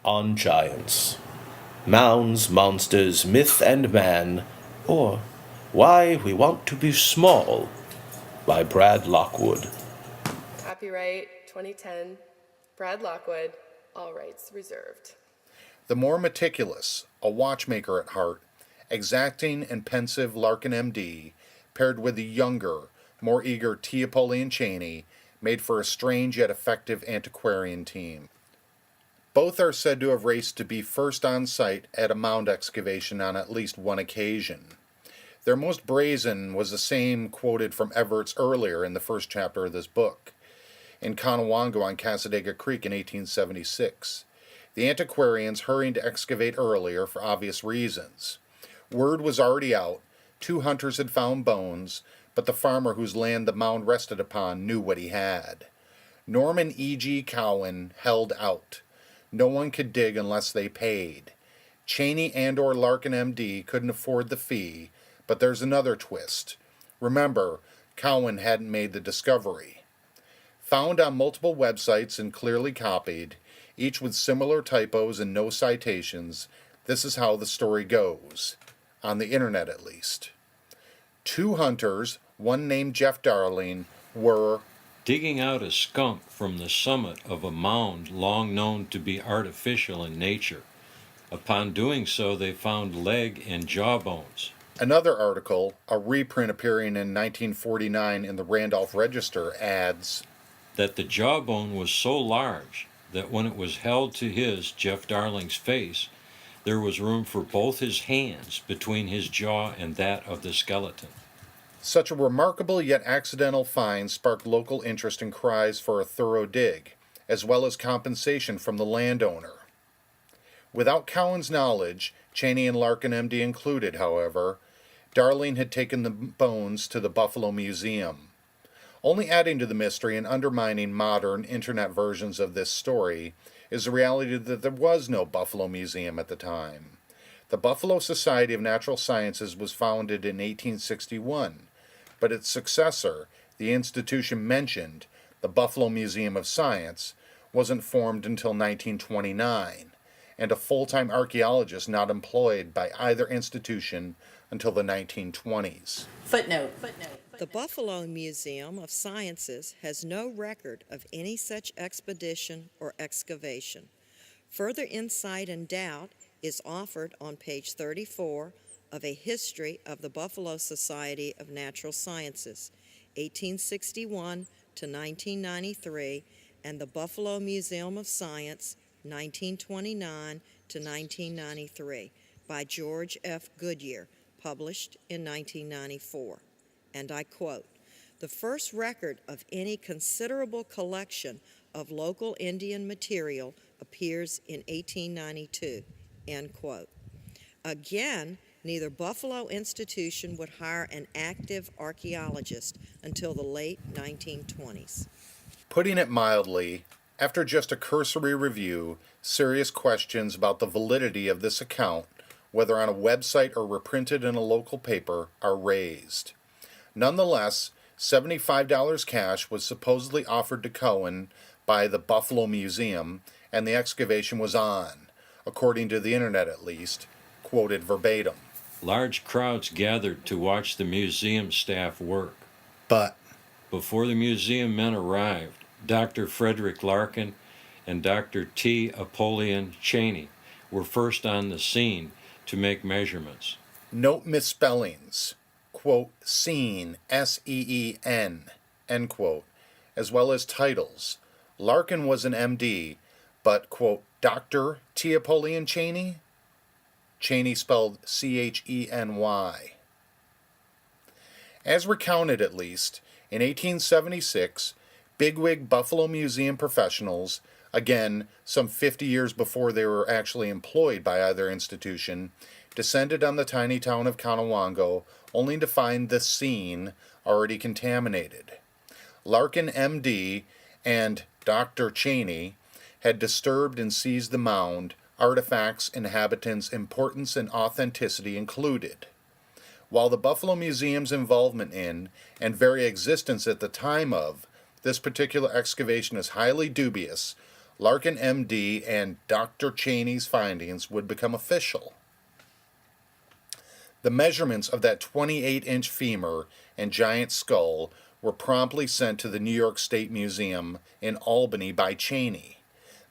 On Giants, Mounds, Monsters, Myth and Man, or Why We Want to Be Small by Brad Lockwood. Copyright 2010, Brad Lockwood, all rights reserved. The more meticulous, a watchmaker at heart, exacting and pensive Larkin M.D., paired with the younger, more eager T+Apoleon+Cheney, made for a strange yet effective antiquarian team. Both are said to have raced to be first on site at a mound excavation on at least one occasion. Their most brazen was the same quoted from Everett's earlier in the first chapter of this book, in Conewango on Cassadaga Creek in 1876. The antiquarians hurrying to excavate earlier for obvious reasons. Word was already out, 2 hunters had found bones, but the farmer whose land the mound rested upon knew what he had. Norman E.G. Cowan held out. No one could dig unless they paid. Cheney and/or Larkin M.D. couldn't afford the fee, but there's another twist. Remember, Cowan hadn't made the discovery. Found on multiple websites and clearly copied, each with similar typos and no citations, this is how the story goes, on the internet at least. 2 hunters, one named Jeff Darling, were digging out a skunk from the summit of a mound long known to be artificial in nature. Upon doing so, they found leg and jaw bones. Another article, a reprint appearing in 1949 in the Randolph Register, adds that the jawbone was so large that when it was held to his, Jeff Darling's face, there was room for both his hands between his jaw and that of the skeleton. Such a remarkable yet accidental find sparked local interest and cries for a thorough dig, as well as compensation from the landowner. Without Cowan's knowledge, Cheney and Larkin M.D. included, however, Darling had taken the bones to the Buffalo+Museum. Only adding to the mystery and undermining modern internet versions of this story is the reality that there was no Buffalo+Museum at the time. The Buffalo Society of Natural Sciences was founded in 1861, but its successor, the institution mentioned, the Buffalo+Museum of Science, wasn't formed until 1929, and a full-time archaeologist not employed by either institution until the 1920s. Footnote. The Buffalo+Museum of Sciences has no record of any such expedition or excavation. Further insight and doubt is offered on page 34 of A History of the Buffalo Society of Natural Sciences, 1861 to 1993, and the Buffalo+Museum of Science, 1929 to 1993, by George F. Goodyear, published in 1994. And I quote, "The first record of any considerable collection of local Indian material appears in 1892, end quote. Again, neither Buffalo institution would hire an active archaeologist until the late 1920s. Putting it mildly, after just a cursory review, serious questions about the validity of this account, whether on a website or reprinted in a local paper, are raised. Nonetheless, $75 cash was supposedly offered to Cowan by the Buffalo+Museum, and the excavation was on, according to the internet at least, quoted verbatim. Large crowds gathered to watch the museum staff work. But before the museum men arrived, Dr. Frederick+Larkin and Dr. T+Apoleon+Cheney were first on the scene to make measurements. Note misspellings, quote, seen, S-E-E-N, end quote, as well as titles. Larkin was an M.D., but, quote, Dr. T+Apoleon+Cheney? Cheney spelled C-H-E-N-Y. As recounted at least, in 1876, bigwig Buffalo+Museum professionals, again some 50 years before they were actually employed by either institution, descended on the tiny town of Conewango only to find the scene already contaminated. Larkin M.D. and Dr. Cheney had disturbed and seized the mound, artifacts, inhabitants, importance, and authenticity included. While the Buffalo+Museum's involvement in, and very existence at the time of, this particular excavation is highly dubious, Larkin, MD, and Dr. Cheney's findings would become official. The measurements of that 28-inch femur and giant skull were promptly sent to the New York State Museum in Albany by Cheney.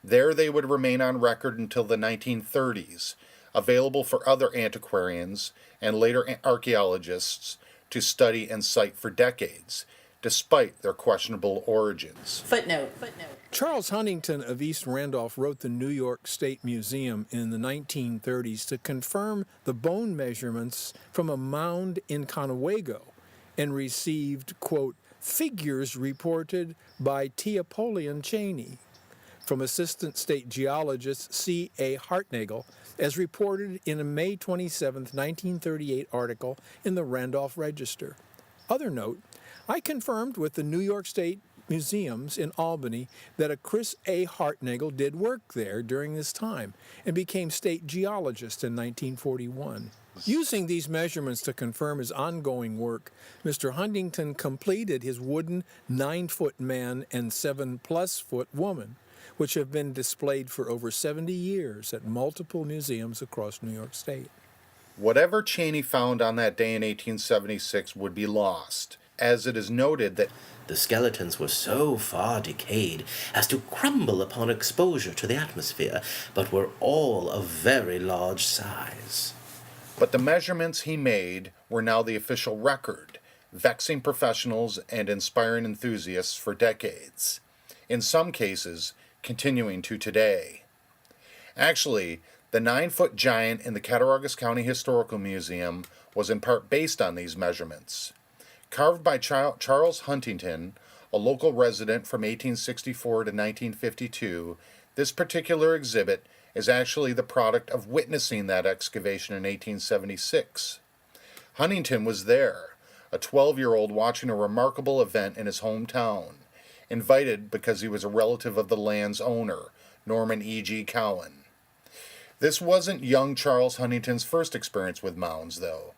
There they would remain on record until the 1930s, available for other antiquarians and later archaeologists to study and cite for decades, despite their questionable origins. Footnote. Charles Huntington of East Randolph wrote the New York State Museum in the 1930s to confirm the bone measurements from a mound in Conewago and received, quote, figures reported by T+Apoleon+Cheney from Assistant State Geologist C.A. Hartnagel, as reported in a May 27, 1938 article in the Randolph Register. Other note, I confirmed with the New York State Museums in Albany that a Chris A. Hartnagel did work there during this time and became state geologist in 1941. Using these measurements to confirm his ongoing work, Mr. Huntington completed his wooden 9-foot man and 7+foot woman, which have been displayed for over 70 years at multiple museums across New York State. Whatever Cheney found on that day in 1876 would be lost, as it is noted that the skeletons were so far decayed as to crumble upon exposure to the atmosphere, but were all of very large size. But the measurements he made were now the official record, vexing professionals and inspiring enthusiasts for decades, in some cases continuing to today. Actually, the 9-foot giant in the Cattaraugus County Historical Museum was in part based on these measurements. Carved by Charles Huntington, a local resident from 1864 to 1952, this particular exhibit is actually the product of witnessing that excavation in 1876. Huntington was there, a 12-year-old watching a remarkable event in his hometown, invited because he was a relative of the land's owner, Norman E.G. Cowan. This wasn't young Charles Huntington's first experience with mounds, though.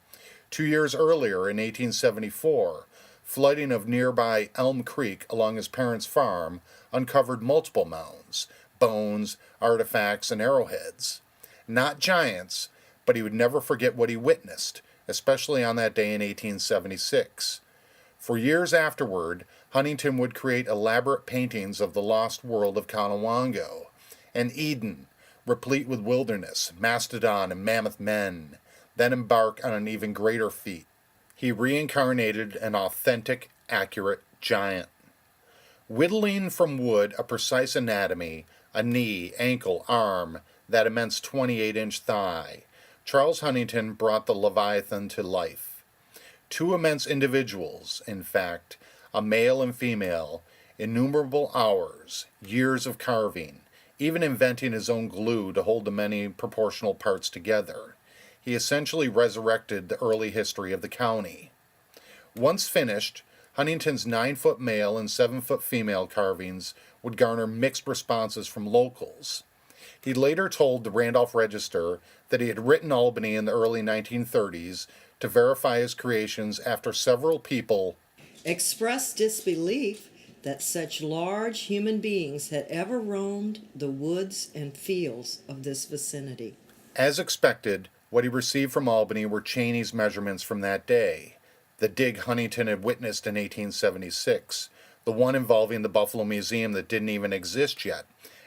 2 years earlier, in 1874, flooding of nearby Elm Creek along his parents' farm uncovered multiple mounds, bones, artifacts, and arrowheads. Not giants, but he would never forget what he witnessed, especially on that day in 1876. For years afterward, Huntington would create elaborate paintings of the lost world of Conewango, and Eden, replete with wilderness, mastodon, and mammoth men, then embark on an even greater feat. He reincarnated an authentic, accurate giant. Whittling from wood a precise anatomy, a knee, ankle, arm, that immense 28-inch thigh, Charles Huntington brought the Leviathan to life. Two immense individuals, in fact, a male and female, innumerable hours, years of carving, even inventing his own glue to hold the many proportional parts together. He essentially resurrected the early history of the county. Once finished, Huntington's 9-foot male and 7-foot female carvings would garner mixed responses from locals. He later told the Randolph Register that he had written Albany in the early 1930s to verify his creations after several people Expressed disbelief that such large human beings had ever roamed the woods and fields of this vicinity. As expected, what he received from Albany were Cheney's measurements from that day, the dig Huntington had witnessed in 1876, the one involving the Buffalo+Museum that didn't even exist yet,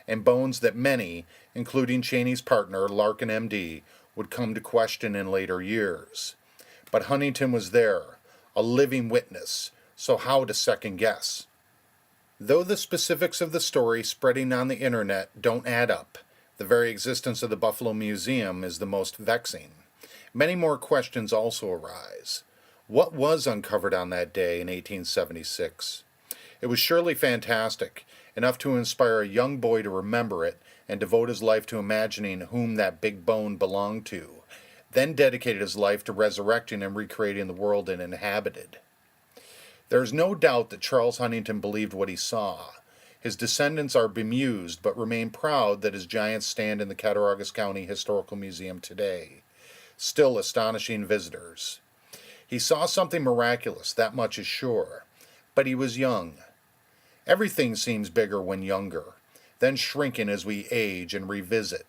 and bones that many, including Cheney's partner, Larkin, MD, would come to question in later years. But Huntington was there, a living witness, so how to second guess? Though the specifics of the story spreading on the internet don't add up, the very existence of the Buffalo+Museum is the most vexing. Many more questions also arise. What was uncovered on that day in 1876? It was surely fantastic, enough to inspire a young boy to remember it and devote his life to imagining whom that big bone belonged to, then dedicated his life to resurrecting and recreating the world it inhabited. There is no doubt that Charles Huntington believed what he saw. His descendants are bemused but remain proud that his giants stand in the Cattaraugus County Historical Museum today, still astonishing visitors. He saw something miraculous, that much is sure, but he was young. Everything seems bigger when younger. then shrinking as we age and revisit.